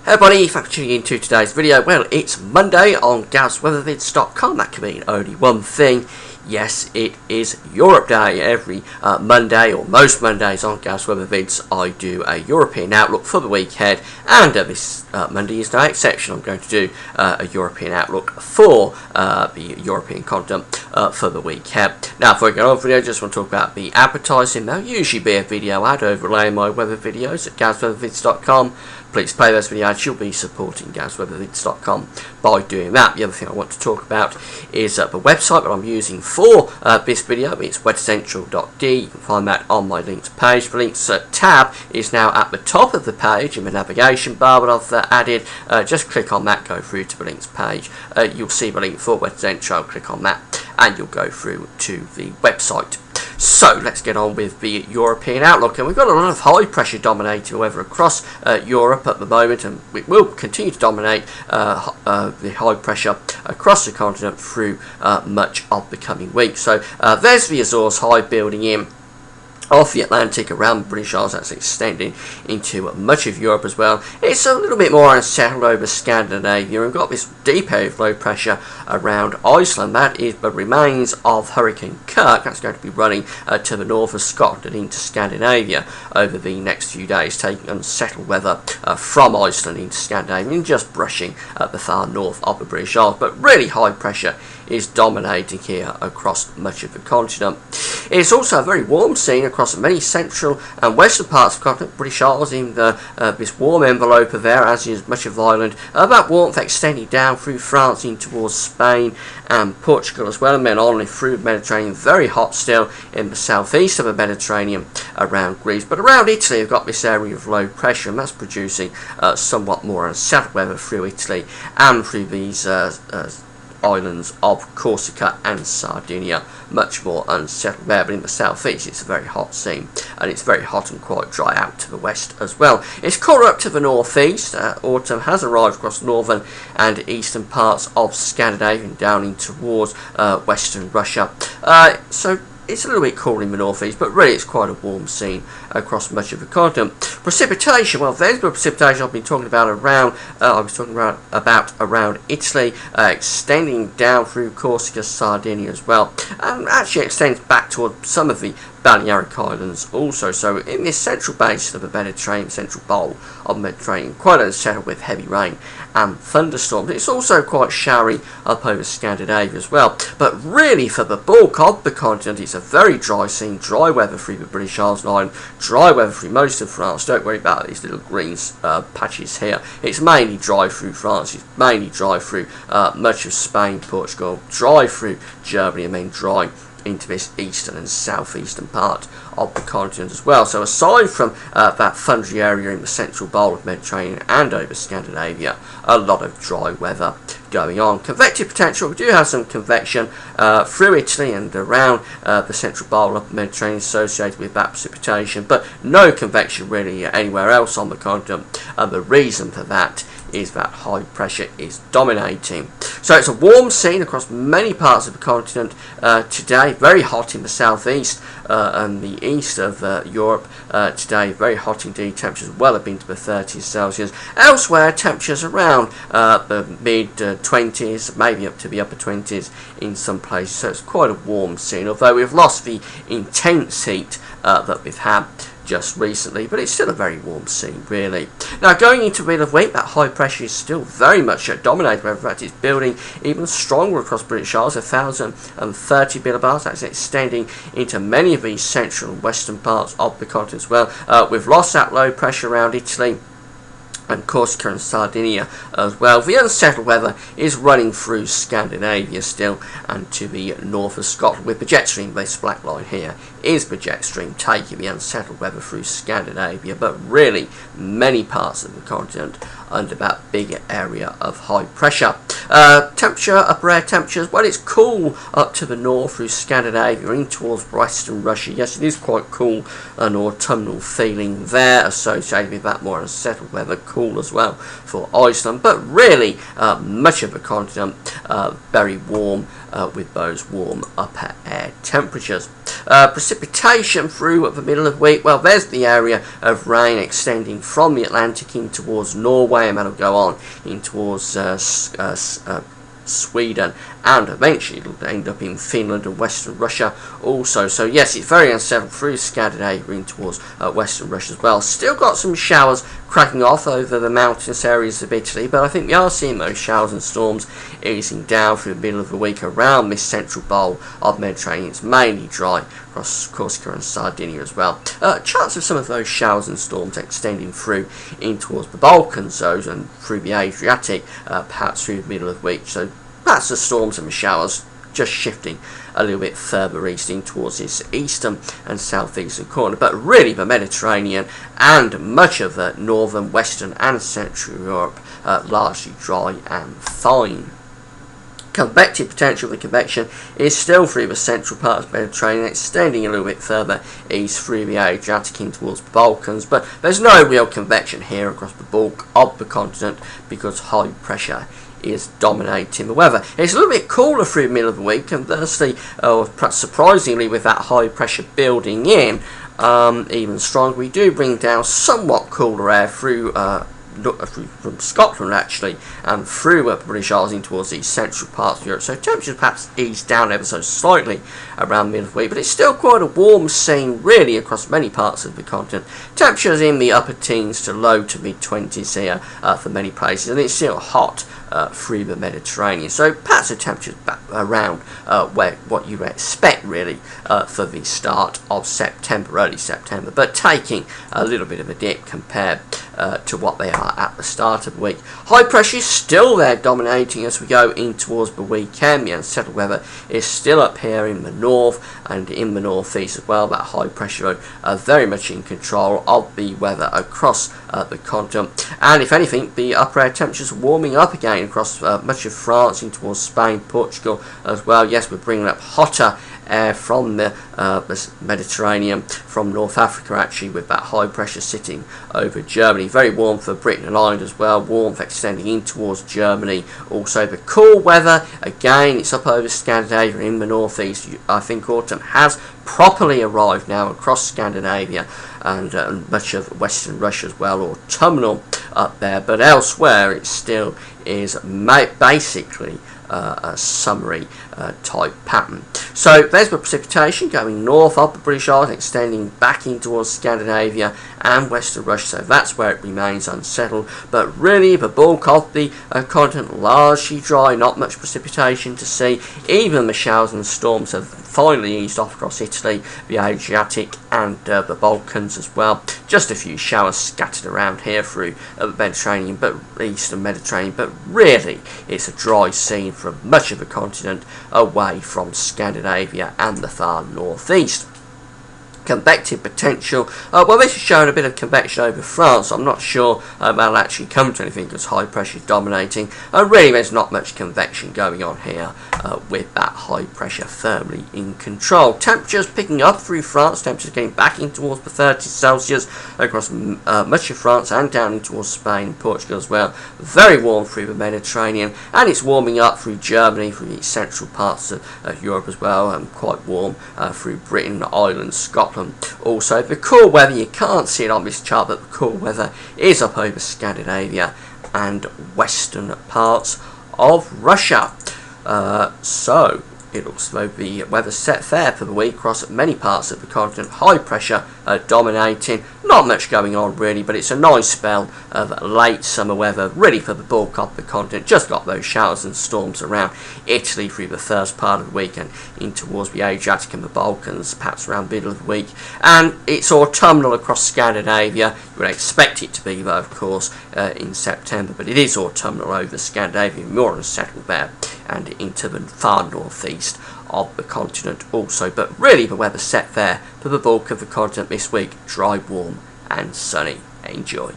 Hey everybody, thanks for tuning in to today's video. Well, it's Monday on GavsWeatherVids.com. That can mean only one thing. Yes, it is Europe Day. Every Monday, or most Mondays on GavsWeatherVids, I do a European outlook for the week ahead, and this Monday is no exception. I'm going to do a European outlook for the European continent for the week ahead. Now, before I get on with the video, I just want to talk about the advertising. There'll usually be a video ad overlaying my weather videos at GavsWeatherVids.com. Please play those video ads. You'll be supporting GavsWeatherVids.com by doing that. The other thing I want to talk about is the website that I'm using for this video. It's weathercentral.de. You can find that on my links page. The links tab is now at the top of the page in the navigation bar that I've added. Just click on that, go through to the links page. You'll see the link for Weather Central. Click on that and you'll go through to the website. So let's get on with the European outlook, and we've got a lot of high pressure dominating weather across Europe at the moment, and it will continue to dominate the high pressure across the continent through much of the coming week. So there's the Azores high building in off the Atlantic around the British Isles. That's extending into much of Europe as well. It's a little bit more unsettled over Scandinavia. We've got this deep area of low pressure around Iceland. That is the remains of Hurricane Kirk. That's going to be running to the north of Scotland and into Scandinavia over the next few days, taking unsettled weather from Iceland into Scandinavia and just brushing the far north of the British Isles. But really high pressure is dominating here across much of the continent. It's also a very warm scene across many central and western parts of the continent. British Isles in this warm envelope of there, as is much of Ireland. That warmth extending down through France in towards Spain and Portugal as well, and then on through the Mediterranean. Very hot still in the southeast of the Mediterranean around Greece. But around Italy we've got this area of low pressure, and that's producing somewhat more unsettled weather through Italy and through these islands of Corsica and Sardinia. Much more unsettled there, but in the southeast it's a very hot scene, and it's very hot and quite dry out to the west as well. It's cooler up to the northeast. Autumn has arrived across northern and eastern parts of Scandinavia and down in towards western Russia. So it's a little bit cooler in the northeast, but really it's quite a warm scene across much of the continent. Precipitation, well, there's the precipitation I've been talking about around, around Italy, extending down through Corsica, Sardinia as well, and actually extends back toward some of the Balearic Islands also. So in this central basin of the Mediterranean, central bowl of the Mediterranean, quite unsettled with heavy rain and thunderstorms. It's also quite showery up over Scandinavia as well. But really for the bulk of the continent, it's a very dry scene, dry weather through the British Isles and Ireland, dry weather through most of France. Don't worry about these little green patches here. It's mainly dry through France, it's mainly dry through much of Spain, Portugal, dry through Germany, and then dry into this eastern and southeastern part of the continent as well. So aside from that thundery area in the central bowl of the Mediterranean and over Scandinavia, a lot of dry weather going on. Convective potential, we do have some convection through Italy and around the central bowl of the Mediterranean associated with that precipitation, but no convection really anywhere else on the continent, and the reason for that is that high pressure is dominating. So it's a warm scene across many parts of the continent today. Very hot in the southeast and the east of Europe today. Very hot indeed. Temperatures well up into the 30s Celsius. Elsewhere, temperatures around the mid-20s, maybe up to the upper 20s in some places. So it's quite a warm scene, although we've lost the intense heat that we've had just recently, but it's still a very warm scene really. Now going into the middle of the week, that high pressure is still very much dominated. In fact, it's building even stronger across British Isles, 1,030 millibars. That's extending into many of these central and western parts of the continent as well. We've lost that low pressure around Italy and Corsica and Sardinia as well. The unsettled weather is running through Scandinavia still and to the north of Scotland, with the jet stream. This black line here is the jet stream taking the unsettled weather through Scandinavia, but really many parts of the continent under that big area of high pressure. Temperature, upper air temperatures, well, it's cool up to the north through Scandinavia in towards western Russia. Yes, it is quite cool, an autumnal feeling there associated with that more unsettled weather. Cool as well for Iceland, but really much of the continent very warm with those warm upper air temperatures. Precipitation through the middle of the week, well, there's the area of rain extending from the Atlantic in towards Norway, and that'll go on in towards Sweden, and eventually it'll end up in Finland and Western Russia also. So yes, it's very unsettled through Scandinavia in towards Western Russia as well. Still got some showers cracking off over the mountainous areas of Italy, but I think we are seeing those showers and storms easing down through the middle of the week around this central bowl of Mediterranean. It's mainly dry across Corsica and Sardinia as well. Chance of some of those showers and storms extending through in towards the Balkan zones and through the Adriatic, perhaps through the middle of the week. So perhaps the storms and the showers just shifting a little bit further east in towards this eastern and southeastern corner, but really the Mediterranean and much of the northern, western and central Europe largely dry and fine. Convective potential of the convection is still through the central part of the Mediterranean, extending a little bit further east through the Adriatic in towards the Balkans, but there's no real convection here across the bulk of the continent because high pressure is dominating the weather. It's a little bit cooler through the middle of the week, and thusly, perhaps surprisingly, with that high pressure building in even stronger, we do bring down somewhat cooler air through from Scotland actually, and through the British Isles in towards the central parts of Europe. So temperatures perhaps ease down ever so slightly around the middle of the week, but it's still quite a warm scene really across many parts of the continent. Temperatures in the upper teens to low to mid 20s here for many places, and it's still hot through the Mediterranean. So perhaps the temperatures back around where what you expect really for the start of September, early September, but taking a little bit of a dip compared to what they are at the start of the week. High pressure is still there dominating as we go in towards the weekend. The unsettled weather is still up here in the north and in the northeast as well. That high pressure very much in control of the weather across the continent, and if anything the upper air temperatures are warming up again across much of France in towards Spain, Portugal as well. Yes, we're bringing up hotter air from the Mediterranean, from North Africa actually, with that high pressure sitting over Germany. Very warm for Britain and Ireland as well, warmth extending in towards Germany. Also the cool weather, again it's up over Scandinavia in the northeast. I think autumn has properly arrived now across Scandinavia and much of western Russia as well, autumnal up there, but elsewhere it still is basically a summery type pattern. So there's the precipitation going north up the British Isles, extending back in towards Scandinavia and western Russia, so that's where it remains unsettled, but really the bulk of the continent largely dry, not much precipitation to see. Even the showers and storms have finally eased off across Italy, the Adriatic and the Balkans as well. Just a few showers scattered around here through the Mediterranean, but eastern Mediterranean, but really it's a dry scene from much of the continent away from Scandinavia and the far northeast. Convective potential, well this is showing a bit of convection over France. I'm not sure that'll actually come to anything because high pressure is dominating, and really there's not much convection going on here with that high pressure firmly in control. Temperatures picking up through France, temperatures getting back in towards the 30 Celsius across much of France and down in towards Spain and Portugal as well. Very warm through the Mediterranean, and it's warming up through Germany, through the central parts of Europe as well, and quite warm through Britain, Ireland, Scotland. Also the cool weather, you can't see it on this chart, but the cool weather is up over Scandinavia and western parts of Russia. So it looks like the weather's set fair for the week across many parts of the continent. High pressure dominating, not much going on really, but it's a nice spell of late summer weather really for the bulk of the continent. Just got those showers and storms around Italy through the first part of the week and in towards the Adriatic and the Balkans perhaps around middle of the week, and it's autumnal across Scandinavia. You would expect it to be though of course in September, but it is autumnal over Scandinavia, more unsettled there and into the far northeast of the continent also. But really the weather's set there for the bulk of the continent this week, dry, warm and sunny. Enjoy.